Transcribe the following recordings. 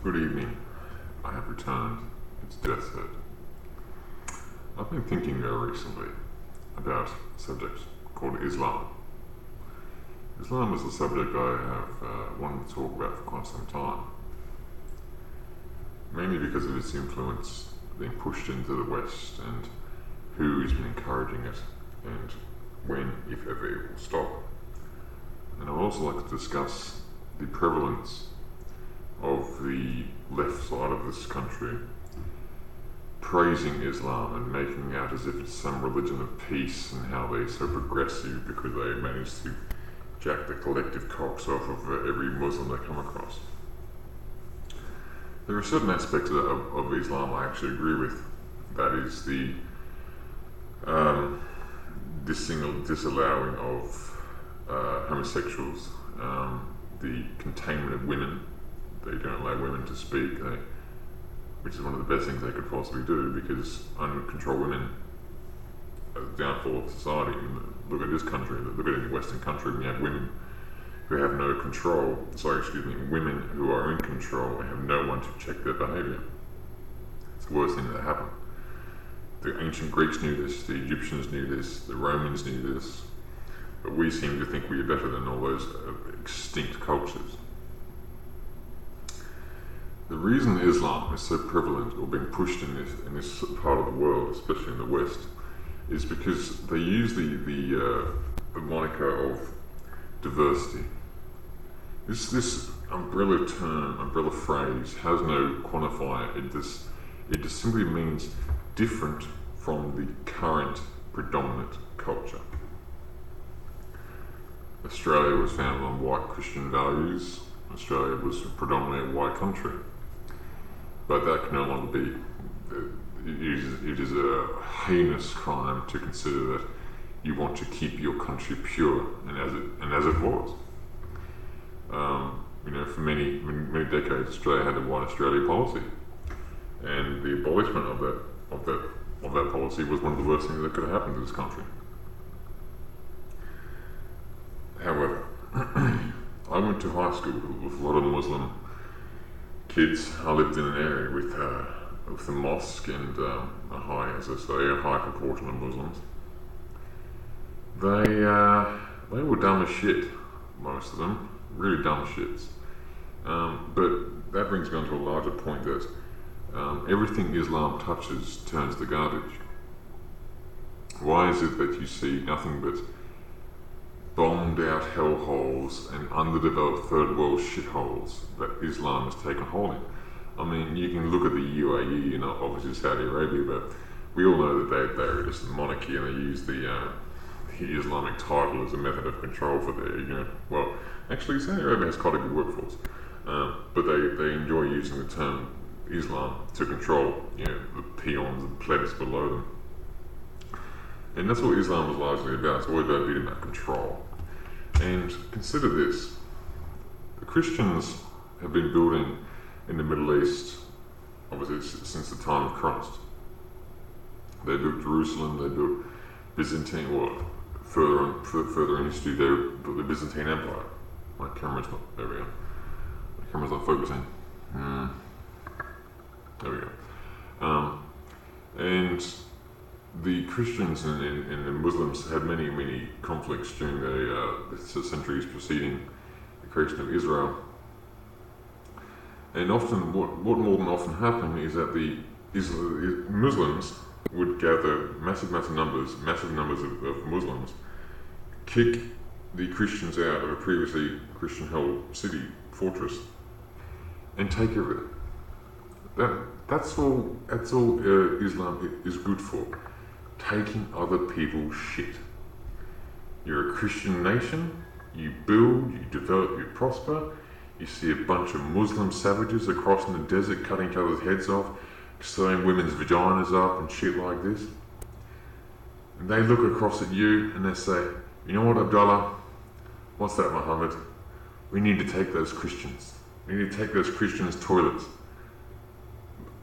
Good evening. I have returned. It's deathbed. I've been thinking recently about a subject called Islam. Islam is a subject I have wanted to talk about for quite some time, mainly because of its influence being pushed into the West and who has been encouraging it and when, if ever, it will stop. And I would also like to discuss the prevalence of the left side of this country praising Islam and making out as if it's some religion of peace and how they're so progressive because they managed to jack the collective cocks off of every Muslim they come across. There are certain aspects of Islam I actually agree with. That is the disallowing of homosexuals, the containment of women. They don't allow women to speak, which is one of the best things they could possibly do, because uncontrolled women are the downfall of society. Look at this country, look at any Western country, when you have women who have no control, women who are in control and have no one to check their behaviour. It's the worst thing that happened. The ancient Greeks knew this, the Egyptians knew this, the Romans knew this, but we seem to think we are better than all those extinct cultures. The reason Islam is so prevalent or being pushed in this part of the world, especially in the West, is because they use the moniker of diversity. This umbrella term, umbrella phrase has no quantifier. It just simply means different from the current predominant culture. Australia was founded on white Christian values. Australia was predominantly a white country. But that can no longer be. It is a heinous crime to consider that you want to keep your country pure, and as it was. For many decades, Australia had the White Australia policy, and the abolishment of that policy was one of the worst things that could have happened to this country. However, I went to high school with a lot of Muslim kids. I lived in an area with a mosque and a high proportion of Muslims. They were dumb as shit, most of them, really dumb shits. But that brings me on to a larger point that everything Islam touches turns to garbage. Why is it that you see nothing but bombed out hellholes and underdeveloped third world shitholes that Islam has taken hold in? I mean, you can look at the UAE, obviously Saudi Arabia, but we all know that they're just a monarchy and they use the Islamic title as a method of control for their, well, actually Saudi Arabia has quite a good workforce, but they enjoy using the term Islam to control, the peons and plebs below them. And that's what Islam is largely about. It's always about being about control. And consider this. The Christians have been building in the Middle East, obviously since the time of Christ. They built Jerusalem, they built Byzantine, further in history, they built the Byzantine Empire. My camera's not, there we go. My camera's not focusing. There we go. And the Christians and the Muslims had many conflicts during the centuries preceding the creation of Israel. And often, what more than often happened is that the Muslims would gather massive numbers of Muslims, kick the Christians out of a previously Christian-held city, fortress, and take everything. That's all Islam is good for. Taking other people's shit. You're a Christian nation, you build, you develop, you prosper, you see a bunch of Muslim savages across in the desert cutting each other's heads off, sewing women's vaginas up and shit like this. And they look across at you and they say, you know what, Abdullah? What's that, Muhammad? We need to take those Christians. We need to take those Christians' toilets.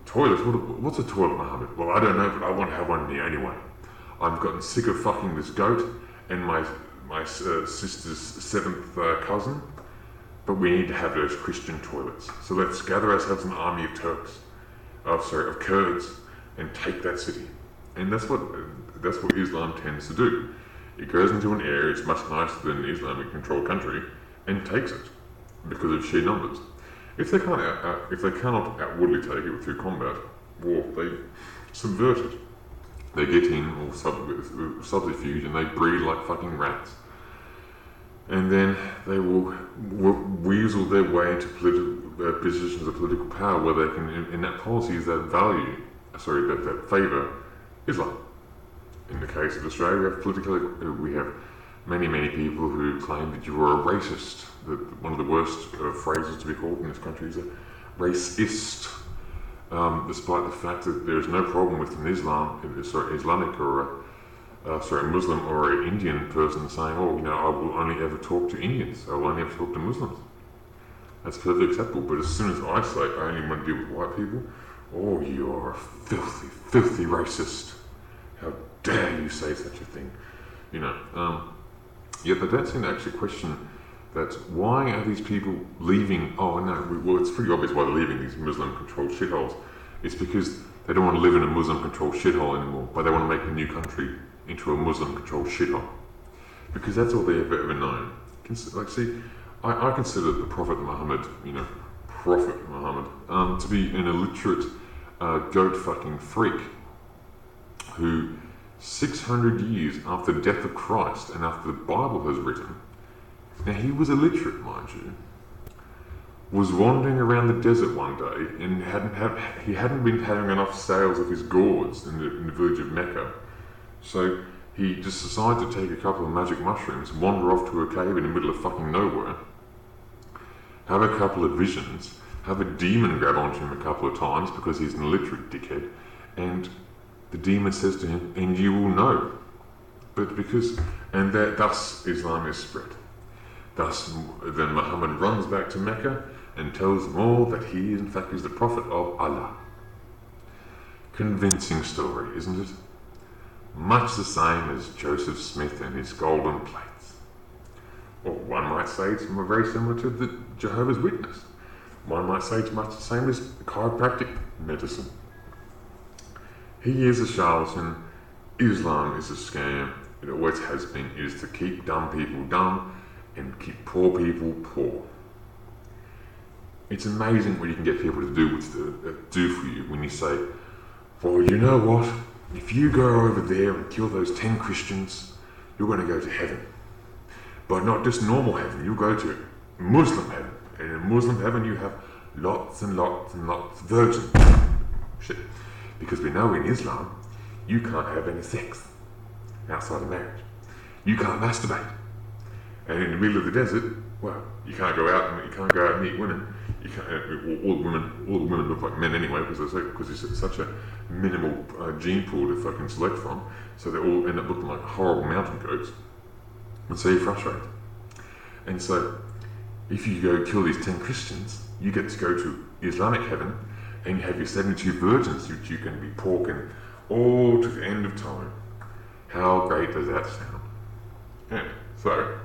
Toilets? What's a toilet, Muhammad? Well, I don't know, but I want to have one here anyway. I've gotten sick of fucking this goat and my sister's seventh cousin. but we need to have those Christian toilets. So let's gather ourselves an army of of Kurds, and take that city. And that's what Islam tends to do. It goes into an area, it's much nicer than an Islamic controlled country, and takes it because of sheer numbers. If they cannot outwardly take it through combat, war, they subvert it. They get in with subterfuge and they breed like fucking rats. And then they will weasel their way into positions of political power where they can, in that policies that favour Islam. In the case of Australia, we have many people who claim that you are a racist. That one of the worst phrases to be called in this country is a racist. Despite the fact that there is no problem with an Islamic or a Muslim or an Indian person saying, oh, I will only ever talk to Indians, I will only ever talk to Muslims. That's perfectly acceptable, but as soon as I say I only want to deal with white people, oh, you are a filthy, filthy racist. How dare you say such a thing? Yet they don't seem to actually question that why are these people leaving? Oh no, well it's pretty obvious why they're leaving these Muslim-controlled shitholes. It's because they don't want to live in a Muslim-controlled shithole anymore, but they want to make a new country into a Muslim-controlled shithole. Because that's all they have ever known. I consider the Prophet Muhammad, to be an illiterate goat-fucking freak who 600 years after the death of Christ and after the Bible has written, now he was illiterate, mind you, was wandering around the desert one day and he hadn't been having enough sales of his gourds in the village of Mecca. So he just decided to take a couple of magic mushrooms, wander off to a cave in the middle of fucking nowhere, have a couple of visions, have a demon grab onto him a couple of times because he's an illiterate dickhead, and the demon says to him, and you will know. Thus Islam is spread. Thus, then Muhammad runs back to Mecca and tells them all that he, in fact, is the Prophet of Allah. Convincing story, isn't it? Much the same as Joseph Smith and his golden plates. Or one might say it's very similar to the Jehovah's Witness. One might say it's much the same as chiropractic medicine. He is a charlatan. Islam is a scam. It always has been. It is to keep dumb people dumb and keep poor people poor. It's amazing what you can get people to do for you when you say, well, you know what? If you go over there and kill those 10 Christians, you're going to go to heaven. But not just normal heaven, you'll go to Muslim heaven. And in Muslim heaven you have lots and lots and lots of virgins. Shit. Because we know in Islam, you can't have any sex outside of marriage. You can't masturbate. And in the middle of the desert, well, you can't go out and meet women. You can't. All the women look like men anyway, because it's such a minimal gene pool to fucking select from. So they all end up looking like horrible mountain goats, and so you're frustrated. And so, if you go kill these 10 Christians, you get to go to Islamic heaven, and you have your 72 virgins which you can be porking all to the end of time. How great does that sound? And so,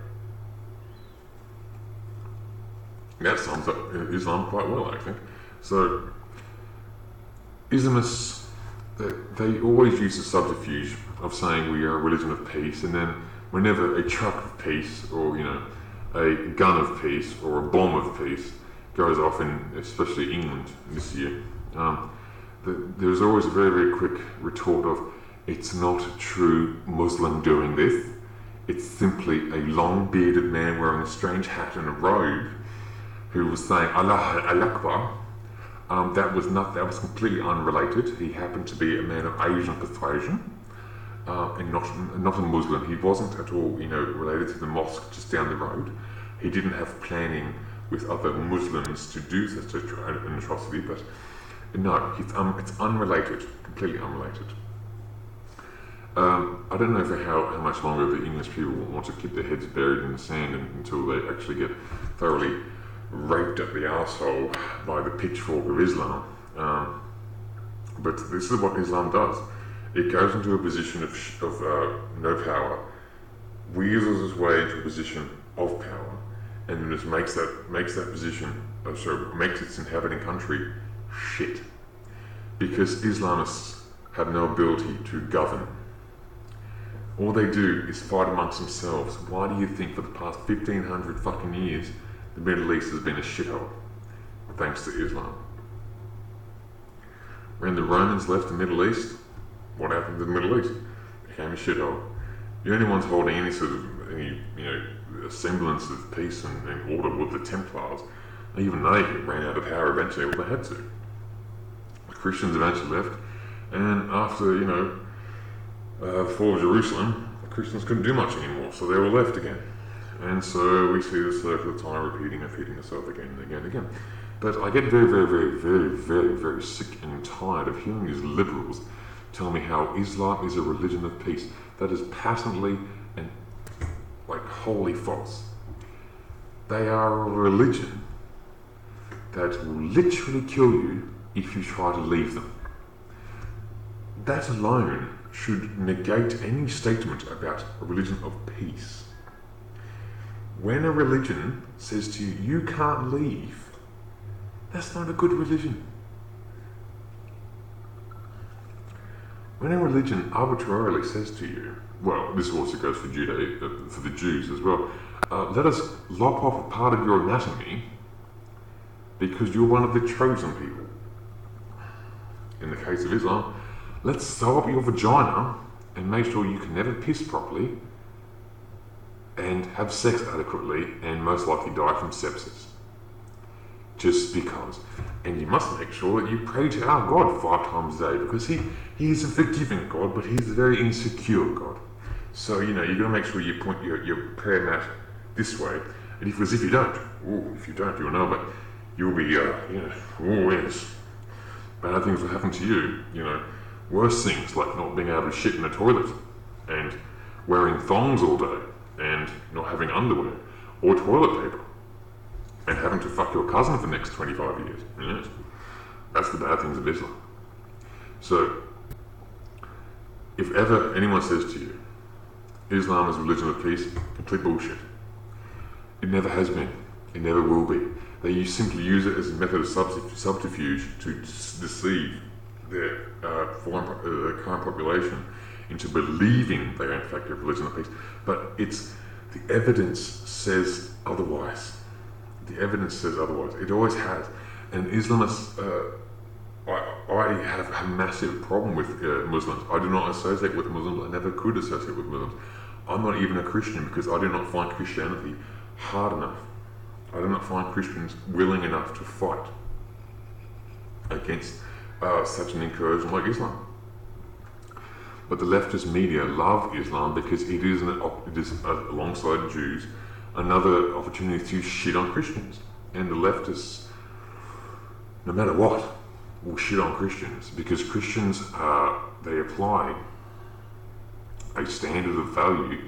that sums up Islam quite well, I think. So, Islamists, they always use the subterfuge of saying we are a religion of peace, and then whenever a truck of peace, or a gun of peace, or a bomb of peace goes off in, especially England this year, there's always a very, very quick retort of, it's not a true Muslim doing this, it's simply a long-bearded man wearing a strange hat and a robe who was saying Allah Akbar. That was completely unrelated. He happened to be a man of Asian persuasion, and not a Muslim. He wasn't at all, related to the mosque just down the road. He didn't have planning with other Muslims to do such an atrocity, but no, it's unrelated, completely unrelated. I don't know for how much longer the English people want to keep their heads buried in the sand until they actually get thoroughly raped at the arsehole by the pitchfork of Islam. But this is what Islam does. It goes into a position of no power, weasels its way into a position of power, and then just makes that position, makes its inhabiting country shit. Because Islamists have no ability to govern. All they do is fight amongst themselves. Why do you think for the past 1500 fucking years the Middle East has been a shithole? Thanks to Islam. When the Romans left the Middle East, what happened to the Middle East? It became a shithole. The only ones holding any sort of semblance of peace and order were the Templars. Even they ran out of power eventually, well, they had to. The Christians eventually left, and after the fall of Jerusalem, the Christians couldn't do much anymore, so they were left again. And so we see the circle of time repeating itself again and again and again. But I get very, very, very, very, very, very sick and tired of hearing these liberals tell me how Islam is a religion of peace. That is patently and wholly false. They are a religion that will literally kill you if you try to leave them. That alone should negate any statement about a religion of peace. When a religion says to you, you can't leave, that's not a good religion. When a religion arbitrarily says to you, well, this also goes for the Jews as well, let us lop off a part of your anatomy because you're one of the chosen people. In the case of Islam, let's sew up your vagina and make sure you can never piss properly and have sex adequately and most likely die from sepsis. Just because. And you must make sure that you pray to our God 5 times a day because he is a forgiving God, but he's a very insecure God. So, you've got to make sure you point your prayer mat this way. And if you don't, you'll know, but you'll be, yes. Bad things will happen to you, worse things like not being able to shit in a toilet and wearing thongs all day and not having underwear or toilet paper and having to fuck your cousin for the next 25 years. Yes. That's the bad things of Islam. So, if ever anyone says to you, Islam is a religion of peace, complete bullshit. It never has been. It never will be. They simply use it as a method of subterfuge to deceive their current population into believing they are in fact a religion of peace. But the evidence says otherwise. The evidence says otherwise. It always has. And Islamists, I have a massive problem with Muslims. I do not associate with Muslims. I never could associate with Muslims. I'm not even a Christian because I do not find Christianity hard enough. I do not find Christians willing enough to fight against such an incursion like Islam. But the leftist media love Islam because it is alongside Jews, another opportunity to shit on Christians. And the leftists, no matter what, will shit on Christians because Christians, they apply a standard of value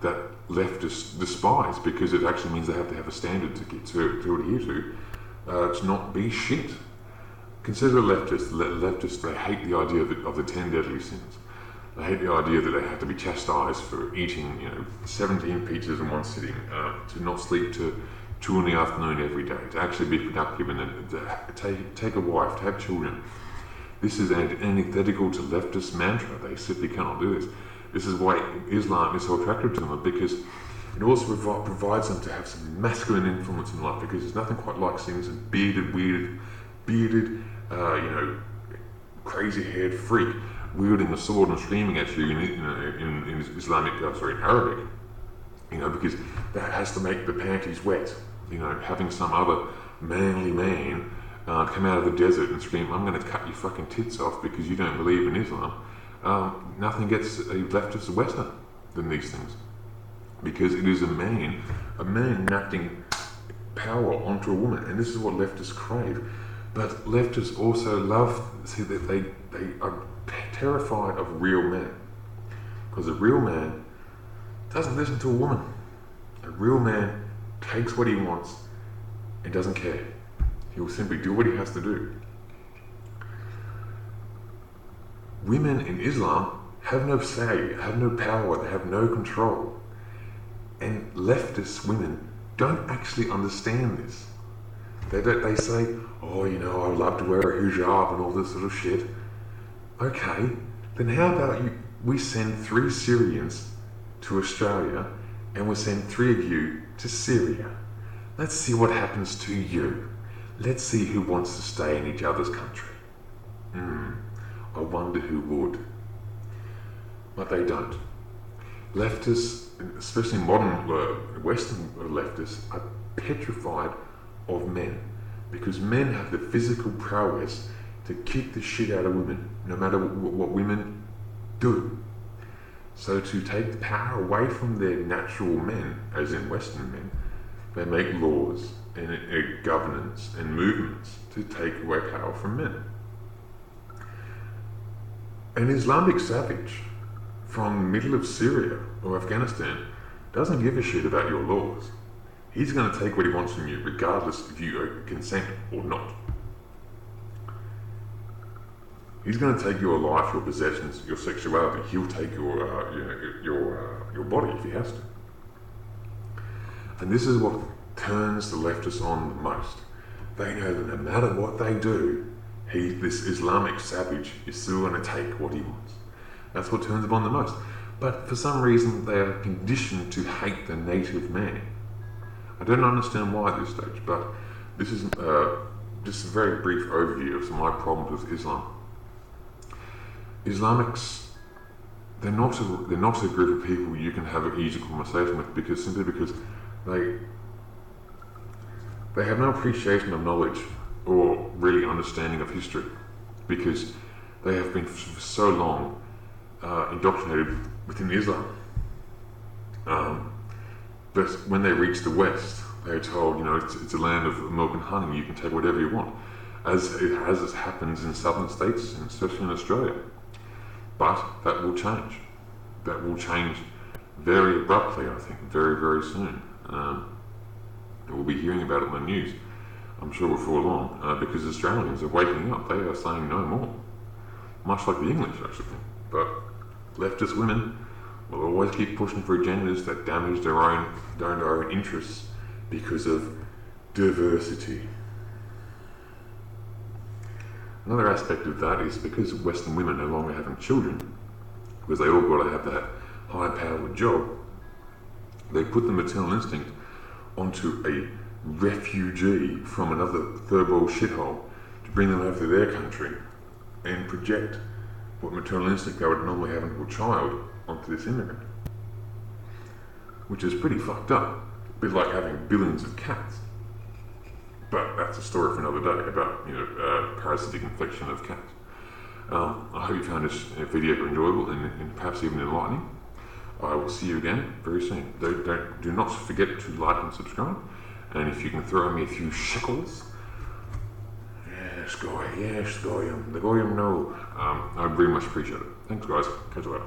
that leftists despise because it actually means they have to have a standard to adhere to not be shit. Consider leftists. Leftists, they hate the idea of the 10 deadly sins. They hate the idea that they have to be chastised for eating 17 pizzas in one sitting, to not sleep to 2 in the afternoon every day, to actually be productive and then to take a wife, to have children. This is antithetical to leftist mantra. They simply cannot do this. This is why Islam is so attractive to them, because it also provides them to have some masculine influence in life, because there's nothing quite like seeing some bearded, crazy-haired freak wielding a sword and screaming at you in Arabic, because that has to make the panties wet. Having some other manly man come out of the desert and scream, "I'm going to cut your fucking tits off because you don't believe in Islam." Nothing gets a leftist wetter than these things, because it is a man enacting power onto a woman, and this is what leftists crave. But leftists also see that they are terrified of real men, because a real man doesn't listen to a woman. A real man takes what he wants and doesn't care. He will simply do what he has to do. Women in Islam have no say, have no power, they have no control. And leftist women don't actually understand this. They say, oh, you know, I love to wear a hijab and all this sort of shit. Okay, then how about we send 3 Syrians to Australia and we send 3 of you to Syria. Let's see what happens to you. Let's see who wants to stay in each other's country. I wonder who would. But they don't. Leftists, especially modern Western leftists, are petrified of men because men have the physical prowess to kick the shit out of women, no matter what women do. So to take the power away from their natural men, as in Western men, they make laws and governance and movements to take away power from men. An Islamic savage from the middle of Syria or Afghanistan doesn't give a shit about your laws. He's going to take what he wants from you, regardless if you consent or not. He's going to take your life, your possessions, your sexuality. He'll take your body if he has to. And this is what turns the leftists on the most. They know that no matter what they do, this Islamic savage is still going to take what he wants. That's what turns them on the most. But for some reason, they are conditioned to hate the native man. I don't understand why at this stage, but this is just a very brief overview of some of my problems with Islam. Islamics, they're not a group of people you can have an easy conversation with simply because they have no appreciation of knowledge or really understanding of history, because they have been for so long indoctrinated within Islam. But when they reach the West, they're told, you know, it's a land of milk and honey, you can take whatever you want, as it happens in southern states, and especially in Australia. But that will change. That will change very abruptly, I think, very, very soon. We'll be hearing about it in the news, I'm sure, before long, because Australians are waking up. They are saying no more. Much like the English, actually. But leftist women will always keep pushing for agendas that damage their own interests because of diversity. Another aspect of that is because Western women no longer having children, because they all got to have that high-powered job, they put the maternal instinct onto a refugee from another third world shithole to bring them over to their country and project what maternal instinct they would normally have into a child onto this immigrant. Which is pretty fucked up. A bit like having billions of cats. But that's a story for another day about, parasitic infection of cats. I hope you found this video enjoyable and perhaps even enlightening. I will see you again very soon. Do not forget to like and subscribe. And if you can throw me a few shekels, yes, goyim, the goyim know. I'd very much appreciate it. Thanks, guys. Catch you later.